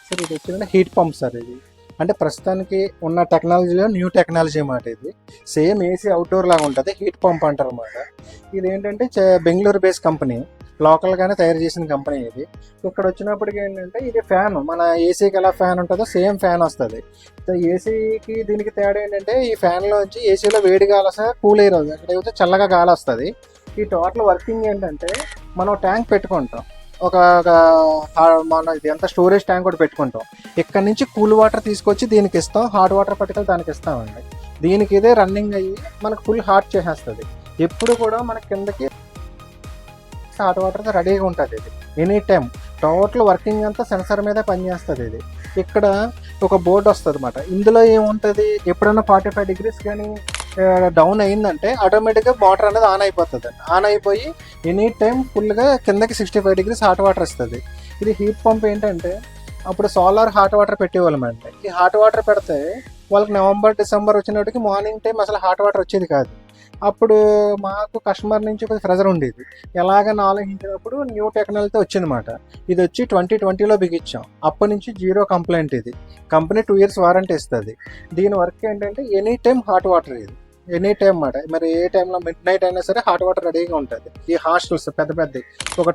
Sir ఇది వచ్చిందంటే heat pump sir ఇది. అంటే ప్రస్తుతానికి ఉన్న టెక్నాలజీలో న్యూ టెక్నాలజీ అన్నమాట ఇది. సేమ్ ఏసీ అవుట్డోర్ లాగా ఉంటుంది, హీట్ పంప్ అంటారు అన్నమాట. ఇది ఏంటంటే బెంగళూరు బేస్ కంపెనీ, లోకల్గానే తయారు చేసిన కంపెనీ ఇది. ఇక్కడ వచ్చినప్పటికి ఏంటంటే ఇది ఫ్యాన్, మన ఏసీకి ఎలా ఫ్యాన్ ఉంటుందో సేమ్ ఫ్యాన్ వస్తుంది. ఏసీకి దీనికి తేడా ఏంటంటే ఈ ఫ్యాన్లోంచి ఏసీలో వేడి గాలి వస్తే కూల్ ఎయిర్ అవుతుంది, అక్కడైతే చల్లగా గాలి వస్తుంది. ఈ టోటల్ వర్కింగ్ ఏంటంటే మనం ట్యాంక్ పెట్టుకుంటాం, ఒక మన ఇది ఎంత స్టోరేజ్ ట్యాంక్ కూడా పెట్టుకుంటాం. ఇక్కడ నుంచి కూల్ వాటర్ తీసుకొచ్చి దీనికి ఇస్తాం, హాట్ వాటర్ పట్టుకెళ్ళి దానికి ఇస్తామండి. దీనికి ఇదే రన్నింగ్ అయ్యి మనకు ఫుల్ హాట్ చేసేస్తుంది. ఎప్పుడు కూడా మన కిందకి హాట్ వాటర్ రెడీగా ఉంటుంది. ఇది ఎనీ టైం టోటల్ వర్కింగ్ అంతా సెన్సర్ మీదే పనిచేస్తుంది. ఇది ఇక్కడ ఒక బోర్డు వస్తుంది అన్నమాట. ఇందులో ఏముంటుంది, ఎప్పుడైనా 45 degrees కానీ డౌన్ అయిందంటే ఆటోమేటిక్గా మోటార్ అనేది ఆన్ అయిపోతుంది. ఆన్ అయిపోయి ఎనీ టైం ఫుల్గా కిందకి 65 degrees హాట్ వాటర్ ఇస్తుంది. ఇది హీట్ పంప్ ఏంటంటే అప్పుడు సోలార్ హాట్ వాటర్ పెట్టేవాళ్ళమంటే, ఈ హాట్ వాటర్ పెడితే వాళ్ళకి నవంబర్ డిసెంబర్ వచ్చినప్పటికి మార్నింగ్ టైం అసలు హాట్ వాటర్ వచ్చేది కాదు. అప్పుడు మాకు కస్టమర్ నుంచి కొంచెం ప్రెజర్ ఉండేది. ఎలాగని ఆలోచించినప్పుడు న్యూ టెక్నాలజీ వచ్చిందన్నమాట. ఇది వచ్చి 2020లో బిగించాం. అప్పటి నుంచి జీరో కంప్లైంట్. ఇది కంపెనీ 2 years వారంటీ ఇస్తుంది. దీని వర్క్ ఏంటంటే ఎనీ టైం హాట్ వాటర్, ఇది ఎనీ టైం అన్నమాట. మరి ఏ టైంలో మిడ్ నైట్ అయినా సరే హాట్ వాటర్ రెడీగా ఉంటుంది. ఈ హాస్టల్స్ పెద్ద పెద్ద ఒక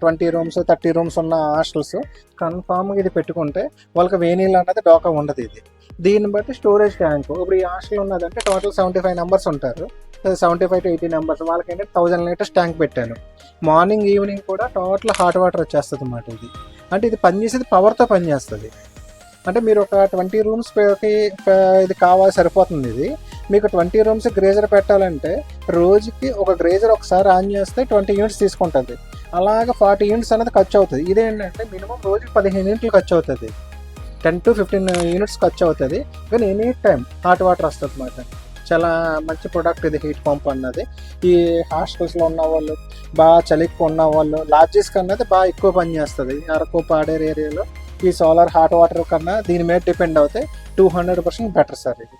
20 rooms 30 rooms ఉన్న హాస్టల్స్ కన్ఫామ్గా ఇది పెట్టుకుంటే వాళ్ళకి వేనీళ్ళు అన్నది డోకా ఉండదు. ఇది దీన్ని బట్టి స్టోరేజ్ ట్యాంక్, ఇప్పుడు ఈ హాస్టల్ ఉన్నదంటే టోటల్ 75 members ఉంటారు, 75 to 80 members. వాళ్ళకి ఏంటంటే 1000 liters ట్యాంక్ పెట్టాను. మార్నింగ్ ఈవినింగ్ కూడా టోటల్ హాట్ వాటర్ వచ్చేస్తుంది అన్నమాట. ఇది అంటే ఇది పనిచేసేది పవర్తో పనిచేస్తుంది. అంటే మీరు ఒక 20 rooms ఇది కావాలి సరిపోతుంది. ఇది మీకు 20 rooms గ్రేజర్ పెట్టాలంటే రోజుకి ఒక గ్రేజర్ ఒకసారి ఆన్ చేస్తే 20 units తీసుకుంటుంది. అలాగా 40 units అనేది ఖర్చు అవుతుంది. ఇదేంటంటే మినిమం రోజుకి 15 units ఖర్చు అవుతుంది, 10 to 15 units ఖర్చు అవుతుంది. కానీ ఎనీ టైం హాట్ వాటర్ వస్తుంది అన్నమాట. చాలా మంచి ప్రొడక్ట్ ఇది హీట్ పంప్ అన్నది. ఈ హాస్టల్స్లో ఉన్న వాళ్ళు, బాగా చలికి ఉన్న వాళ్ళు, లాడ్జెస్కి అన్నది బాగా ఎక్కువ పనిచేస్తుంది. అరకు పాడేరు ఏరియాలో ఈ సోలార్ హాట్ వాటర్ కన్నా దీని మీద డిపెండ్ అవుతే 200% బెటర్ సార్ ఇది.